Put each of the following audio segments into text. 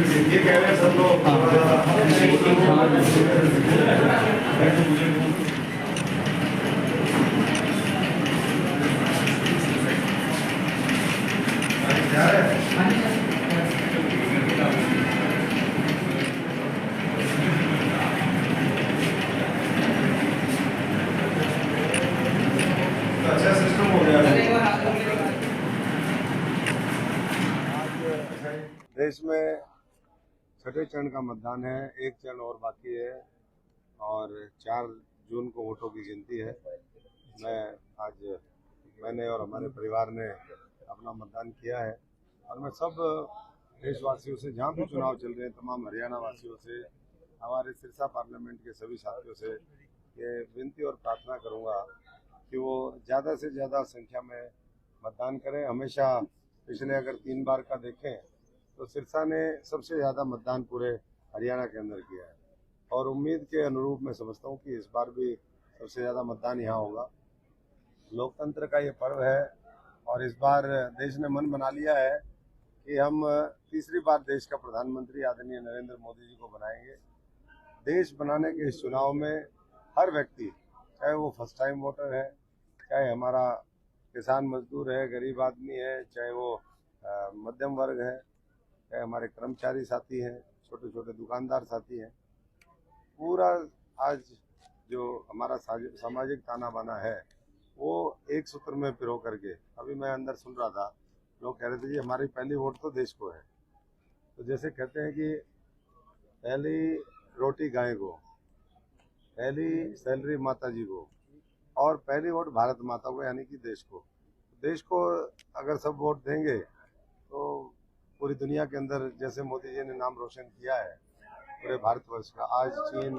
ये कह रहे हैं सब लोग अच्छा सिस्टम हो गया है। देश में छठे चरण का मतदान है, एक चरण और बाकी है और 4 जून को वोटों की गिनती है। मैंने और हमारे परिवार ने अपना मतदान किया है और मैं सब देशवासियों से, जहाँ भी चुनाव चल रहे हैं, तमाम हरियाणा वासियों से, हमारे सिरसा पार्लियामेंट के सभी साथियों से ये विनती और प्रार्थना करूँगा कि वो ज़्यादा से ज़्यादा संख्या में मतदान करें। हमेशा पिछले अगर 3 बार का देखें तो सिरसा ने सबसे ज़्यादा मतदान पूरे हरियाणा के अंदर किया है और उम्मीद के अनुरूप मैं समझता हूँ कि इस बार भी सबसे ज़्यादा मतदान यहाँ होगा। लोकतंत्र का ये पर्व है और इस बार देश ने मन बना लिया है कि हम तीसरी बार देश का प्रधानमंत्री आदरणीय नरेंद्र मोदी जी को बनाएंगे। देश बनाने के इस चुनाव में हर व्यक्ति, चाहे वो फर्स्ट टाइम वोटर है, चाहे हमारा किसान मजदूर है, गरीब आदमी है, चाहे वो मध्यम वर्ग है, चाहे हमारे कर्मचारी साथी हैं, छोटे छोटे दुकानदार साथी हैं, पूरा आज जो हमारा सामाजिक ताना बाना है वो एक सूत्र में पिरो करके, अभी मैं अंदर सुन रहा था, लोग कह रहे थे जी हमारी पहली वोट तो देश को है। तो जैसे कहते हैं कि पहली रोटी गाय को, पहली सैलरी माता जी को और पहली वोट भारत माता को, यानी कि देश को। देश को अगर सब वोट देंगे तो पूरी दुनिया के अंदर, जैसे मोदी जी ने नाम रोशन किया है पूरे भारतवर्ष का, आज चीन,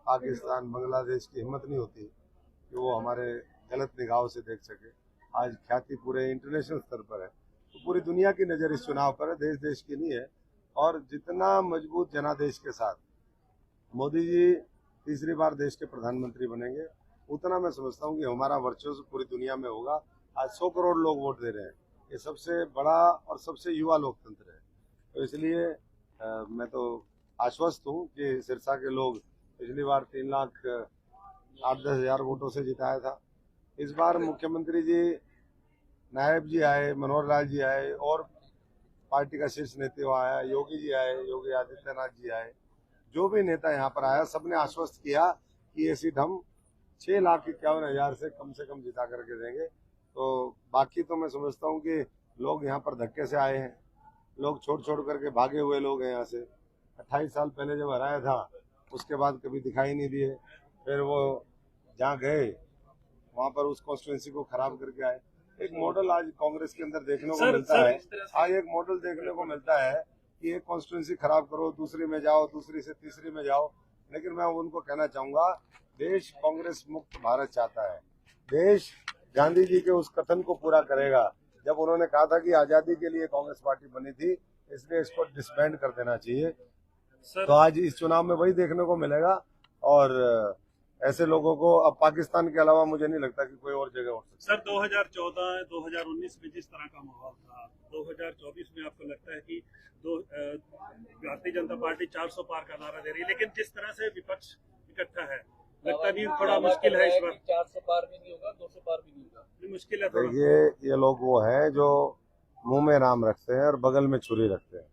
पाकिस्तान, बांग्लादेश की हिम्मत नहीं होती कि वो हमारे गलत निगाहों से देख सके। आज ख्याति पूरे इंटरनेशनल स्तर पर है, तो पूरी दुनिया की नज़र इस चुनाव पर है, देश देश की नहीं है। और जितना मजबूत जनादेश के साथ मोदी जी तीसरी बार देश के प्रधानमंत्री बनेंगे, उतना मैं समझता हूँ कि हमारा वर्चस्व पूरी दुनिया में होगा। आज 100 करोड़ लोग वोट दे रहे हैं, ये सबसे बड़ा और सबसे युवा लोकतंत्र है। तो इसलिए मैं तो आश्वस्त हूँ कि सिरसा के लोग पिछली बार 3,08,10 हज़ार वोटों से जिताया था। इस बार मुख्यमंत्री जी, नायब जी आए, मनोहर लाल जी आए और पार्टी का शीर्ष नेतृत्व आया, योगी जी आए, योगी आदित्यनाथ जी आए, जो भी नेता यहाँ पर आया, सबने आश्वस्त किया कि ये सीट हम 6,51,000 से कम जिता करके देंगे। तो बाकी तो मैं समझता हूँ कि लोग यहाँ पर धक्के से आए हैं, लोग छोड़ करके भागे हुए लोग हैं यहाँ से। 28 साल पहले जब हराया था उसके बाद कभी दिखाई नहीं दिए, फिर वो जहाँ गए वहाँ पर उस कॉन्स्टिट्यूंसी को खराब करके आए। एक मॉडल आज कांग्रेस के अंदर देखने को मिलता है, आज एक मॉडल देखने को मिलता है कि एक कॉन्स्टिट्यूंसी खराब करो, दूसरी में जाओ, दूसरी से तीसरी में जाओ। लेकिन मैं उनको कहना चाहूंगा, देश कांग्रेस मुक्त भारत चाहता है। देश गांधी जी के उस कथन को पूरा करेगा जब उन्होंने कहा था कि आजादी के लिए कांग्रेस पार्टी बनी थी, इसलिए इसको डिसबैंड कर देना चाहिए। तो आज इस चुनाव में वही देखने को मिलेगा और ऐसे लोगों को अब पाकिस्तान के अलावा मुझे नहीं लगता कि कोई और जगह हो सकती। सर 2014, 2019 में जिस तरह का माहौल था, 2024 में आपको लगता है कि भारतीय जनता पार्टी 400 पार का नारा दे रही है, लेकिन जिस तरह से विपक्ष इकट्ठा है, लगता नहीं थोड़ा मुश्किल है इस बार? 400 पार भी नहीं होगा, 200 पार भी नहीं होगा, मुश्किल है। देखिए, ये लोग वो हैं जो मुंह में राम रखते हैं और बगल में छुरी रखते हैं।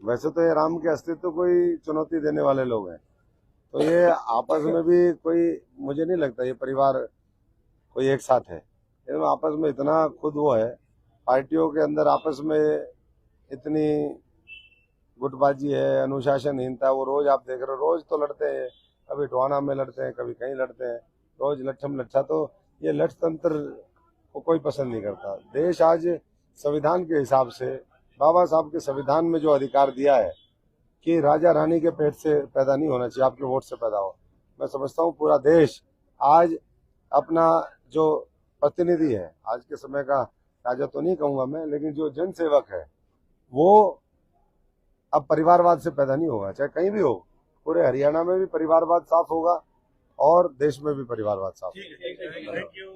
वैसे तो ये राम के अस्तित्व को ही चुनौती देने वाले लोग हैं। तो ये आपस में भी कोई, मुझे नहीं लगता ये परिवार कोई एक साथ है। आपस में इतना खुद वो है, पार्टियों के अंदर आपस में इतनी गुटबाजी है, अनुशासनहीनता। वो रोज आप देख रहे हो, रोज तो लड़ते हैं, कभी टोहाना में लड़ते हैं, कभी कहीं लड़ते हैं, रोज लट्ठम लट्ठा। तो ये लठ तंत्र को कोई पसंद नहीं करता। देश आज संविधान के हिसाब से, बाबा साहब के संविधान में जो अधिकार दिया है कि राजा रानी के पेट से पैदा नहीं होना चाहिए, आपके वोट से पैदा हो। मैं समझता हूँ पूरा देश आज अपना जो प्रतिनिधि है, आज के समय का राजा तो नहीं कहूंगा मैं, लेकिन जो जनसेवक है वो अब परिवारवाद से पैदा नहीं होगा, चाहे कहीं भी हो। पूरे हरियाणा में भी परिवारवाद साफ होगा और देश में भी परिवारवाद साफ होगा। Thank you.